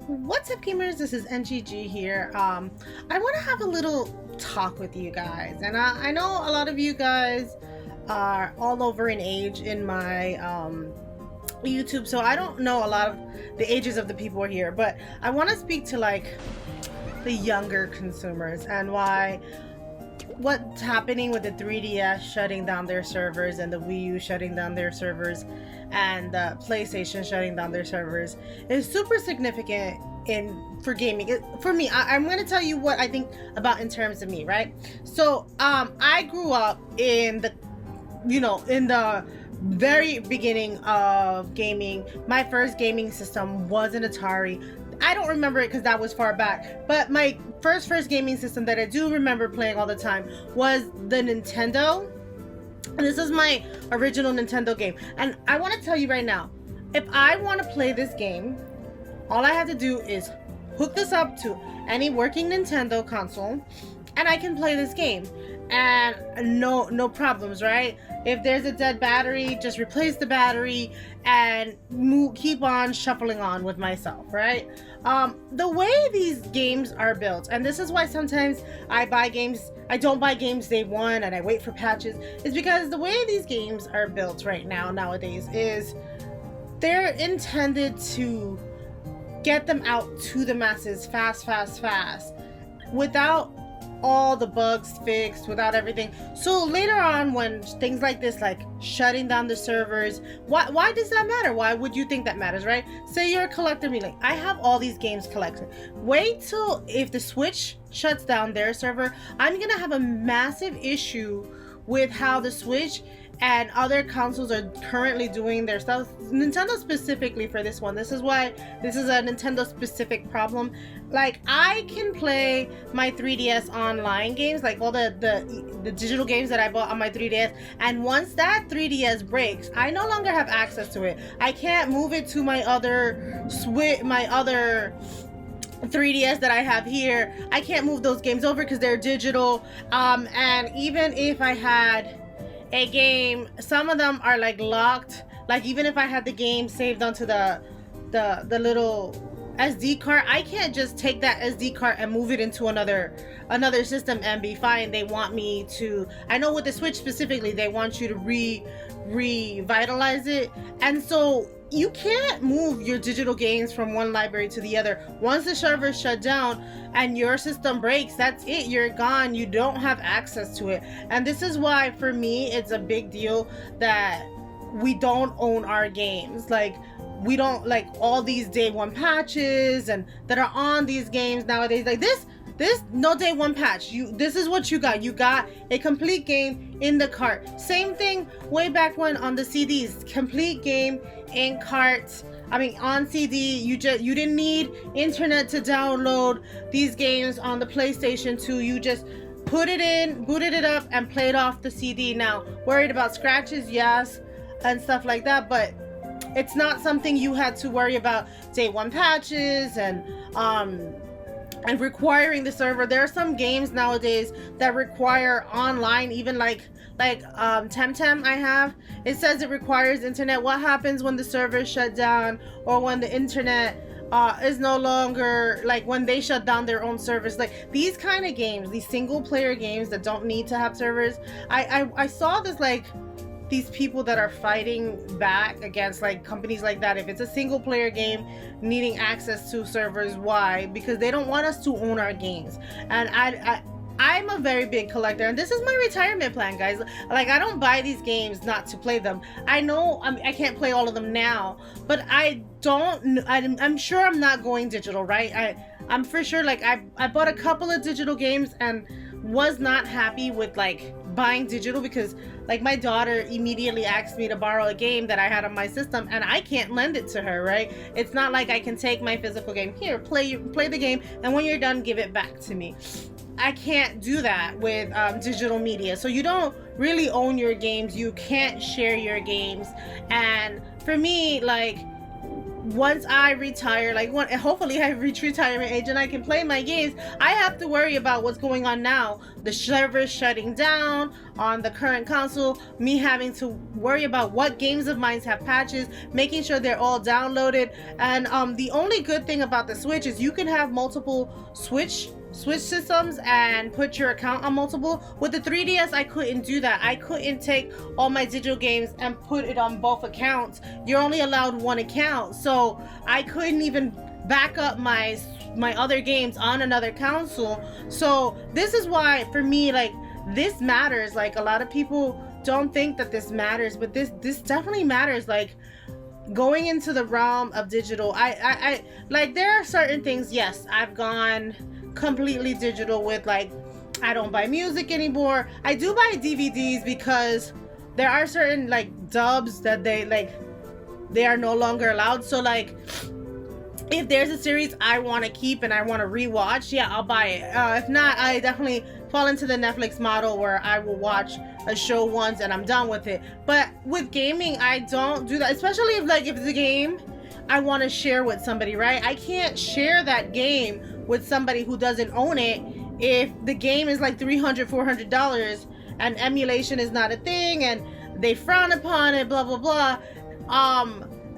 What's up, gamers? This is NGG here. I want to have a little talk with you guys, and I know a lot of you guys are all over in age in my YouTube, so I don't know a lot of the ages of the people here, but I want to speak to like the younger consumers and what's happening with the 3DS shutting down their servers and the Wii U shutting down their servers and the PlayStation shutting down their servers is super significant for gaming. For me, I'm going to tell you what I think about in terms of me, right? So I grew up in the very beginning of gaming. My first gaming system was an Atari. I don't remember it because that was far back, but my first gaming system that I do remember playing all the time was the Nintendo. And this is my original Nintendo game. And I want to tell you right now, if I want to play this game, all I have to do is hook this up to any working Nintendo console and I can play this game. And no problems, right? If there's a dead battery, just replace the battery and keep on shuffling on with myself, right? The way these games are built, and this is why sometimes I don't buy games day one and I wait for patches, is because the way these games are built right now nowadays is they're intended to get them out to the masses fast without all the bugs fixed, without everything. So later on, when things like this, like shutting down the servers, why does that matter? Why would you think that matters, right? Say you're a collector, me, like I have all these games collected. Wait till if the Switch shuts down their server, I'm gonna have a massive issue with how the Switch and other consoles are currently doing their stuff. Nintendo specifically for this one. This is why this is a Nintendo specific problem. Like I can play my 3DS online games, like all the digital games that I bought on my 3DS, and once that 3DS breaks, I no longer have access to it. I can't move it to my other 3DS that I have here. I can't move those games over because they're digital. And even if I had a game, some of them are like locked. Like even if I had the game saved onto the little SD card, I can't just take that SD card and move it into another system and be fine. They want me to, I know with the Switch specifically, they want you to revitalize it, and so you can't move your digital games from one library to the other. Once the server shut down and your system breaks, that's it. You're gone. You don't have access to it. And this is why, for me, it's a big deal that we don't own our games. Like, we don't like all these day one patches and that are on these games nowadays. Like this no day one patch. This is what you got. You got a complete game in the cart. Same thing way back when on the CDs. Complete game in carts. I mean on CD. You didn't need internet to download these games on the PlayStation 2. You just put it in, booted it up, and played off the CD. Now, worried about scratches, yes, and stuff like that, but it's not something you had to worry about day one patches and requiring the server. There are some games nowadays that require online, even like Temtem I have. It says it requires internet. What happens when the server shut down or when the internet is no longer, like when they shut down their own servers? Like these kind of games, these single player games that don't need to have servers. I saw this, like these people that are fighting back against like companies like that. If it's a single player game needing access to servers, why? Because they don't want us to own our games. And I'm a very big collector, and this is my retirement plan, guys. Like I don't buy these games not to play them. I know I can't play all of them now, but I'm sure I'm not going digital, right? I'm for sure, like I bought a couple of digital games and was not happy with like buying digital because like my daughter immediately asked me to borrow a game that I had on my system and I can't lend it to her, right? It's not like I can take my physical game here, play the game, and when you're done, give it back to me. I can't do that with digital media. So you don't really own your games. You can't share your games. And for me, like once I retire, like hopefully I reach retirement age and I can play my games, I have to worry about what's going on now. The servers shutting down on the current console, me having to worry about what games of mine have patches, making sure they're all downloaded. And the only good thing about the Switch is you can have multiple Switch systems and put your account on multiple. With the 3DS, I couldn't do that. I couldn't take all my digital games and put it on both accounts. You're only allowed one account, so I couldn't even back up my other games on another console. So this is why, for me, like, this matters. Like, a lot of people don't think that this matters, but this definitely matters. Like, going into the realm of digital, I like, there are certain things, yes, I've gone completely digital with, like, I don't buy music anymore. I do buy DVDs because there are certain, like, dubs that they are no longer allowed. So, like, if there's a series I want to keep and I want to rewatch, yeah, I'll buy it. If not, I definitely fall into the Netflix model where I will watch a show once and I'm done with it. But with gaming, I don't do that, especially if the game I want to share with somebody, right? I can't share that game with somebody who doesn't own it if the game is like $300-$400 and emulation is not a thing and they frown upon it, blah blah blah.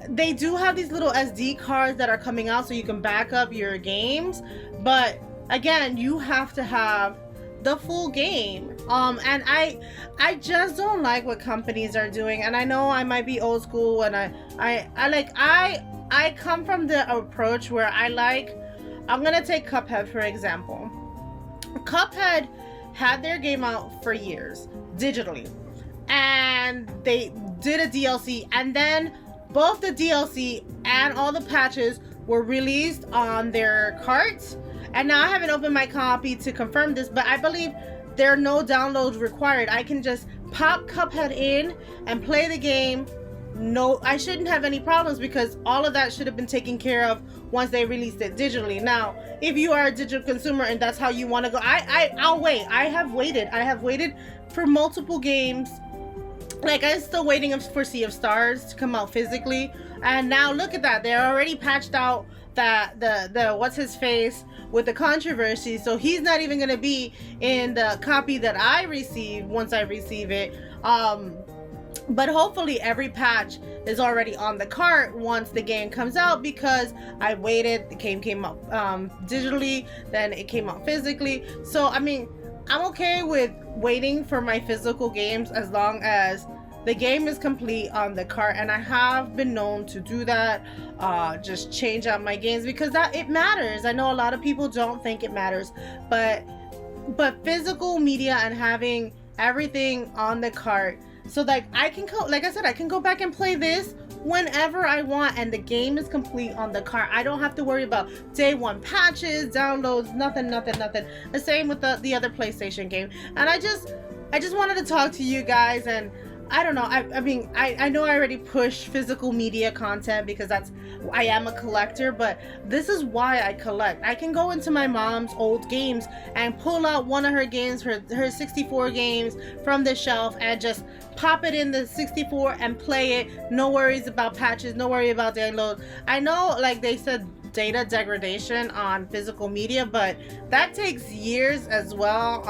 They do have these little SD cards that are coming out so you can back up your games, but again, you have to have the full game. And I just don't like what companies are doing. And I know I might be old school, and I come from the approach where I'm gonna take Cuphead for example. Cuphead had their game out for years digitally, and they did a DLC, and then both the DLC and all the patches were released on their carts. And now I haven't opened my copy to confirm this, but I believe there are no downloads required. I can just pop Cuphead in and play the game. No, I shouldn't have any problems because all of that should have been taken care of once they released it digitally. Now, if you are a digital consumer and that's how you want to go, I'll wait. I have waited for multiple games. Like, I'm still waiting for Sea of Stars to come out physically, and now look at that, they're already patched out that the what's his face with the controversy, so he's not even gonna be in the copy that I receive once I receive it. But hopefully every patch is already on the cart once the game comes out, because I waited. The game came out digitally, then it came out physically. So I mean, I'm okay with waiting for my physical games as long as the game is complete on the cart. And I have been known to do that, just change out my games, because it matters. I know a lot of people don't think it matters, but physical media and having everything on the cart, so like I can go, like I said, I can go back and play this whenever I want, and the game is complete on the cart. I don't have to worry about day one patches, downloads, nothing. The same with the other PlayStation game. And I just wanted to talk to you guys, and I don't know, I mean, I know I already push physical media content because I am a collector, but this is why I collect. I can go into my mom's old games and pull out one of her games, her 64 games from the shelf, and just pop it in the 64 and play it. No worries about patches, no worry about download. I know, like they said, data degradation on physical media, but that takes years as well.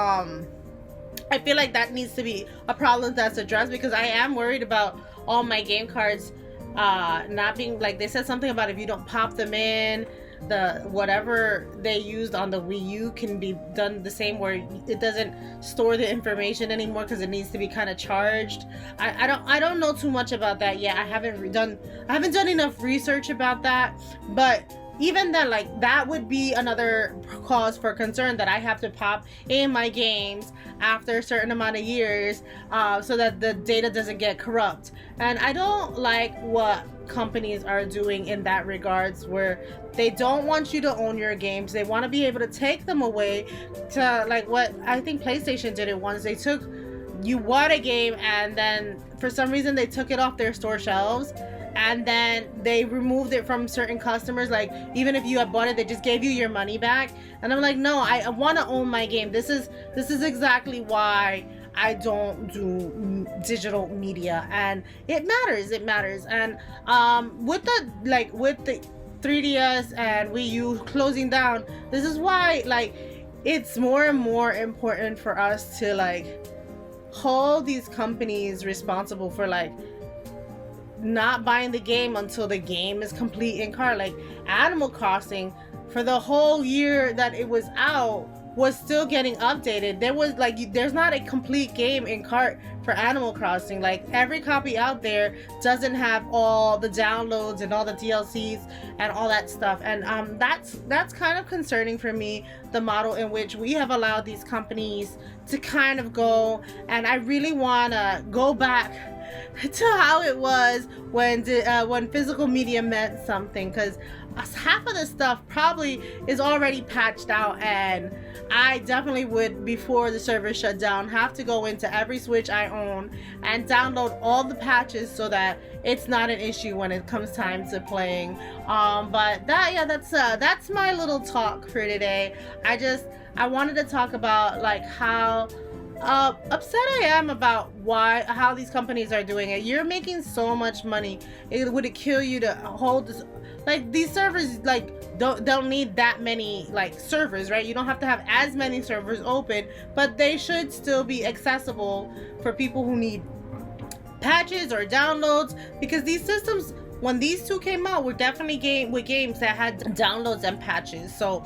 I feel like that needs to be a problem that's addressed, because I am worried about all my game cards not being, like they said something about if you don't pop them in, the whatever they used on the Wii U can be done the same, where it doesn't store the information anymore because it needs to be kind of charged. I don't know too much about that yet. I haven't done enough research about that, but even then, like, that would be another cause for concern, that I have to pop in my games after a certain amount of years, so that the data doesn't get corrupt. And I don't like what companies are doing in that regards, where they don't want you to own your games. They want to be able to take them away, to like what I think PlayStation did it once. You bought a game, and then for some reason they took it off their store shelves, and then they removed it from certain customers. Like, even if you had bought it, they just gave you your money back. And I'm like, no, I want to own my game. This is exactly why I don't do digital media, and it matters. And with the 3DS and Wii U closing down, this is why like it's more and more important for us to like hold these companies responsible for like not buying the game until the game is complete in cart. Like Animal Crossing, for the whole year that it was out, was still getting updated. There was like, there's not a complete game in cart for Animal Crossing. Like every copy out there doesn't have all the downloads and all the DLCs and all that stuff. And that's kind of concerning for me, the model in which we have allowed these companies to kind of go. And I really want to go back to how it was when physical media meant something, because half of the stuff probably is already patched out, and I definitely would, before the server shut down, have to go into every Switch I own and download all the patches so that it's not an issue when it comes time to playing. But that's my little talk for today. I wanted to talk about like how upset I am about how these companies are doing it. You're making so much money. Would it kill you to hold this? Like these servers like don't need that many like servers, right? You don't have to have as many servers open, but they should still be accessible for people who need patches or downloads, because these systems, when these two came out, were definitely games that had downloads and patches. So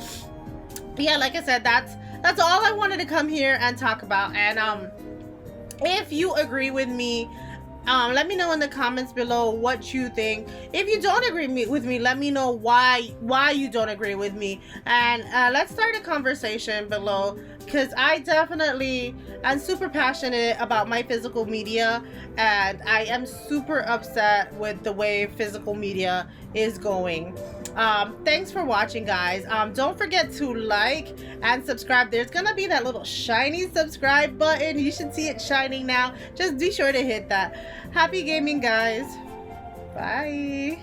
yeah, like I said, that's all I wanted to come here and talk about. And if you agree with me, let me know in the comments below what you think. If you don't agree with me, let me know why you don't agree with me, and let's start a conversation below, because I definitely am super passionate about my physical media, and I am super upset with the way physical media is going. Thanks for watching, guys. Don't forget to like and subscribe. There's gonna be that little shiny subscribe button. You should see it shining now. Just be sure to hit that. Happy gaming, guys. Bye.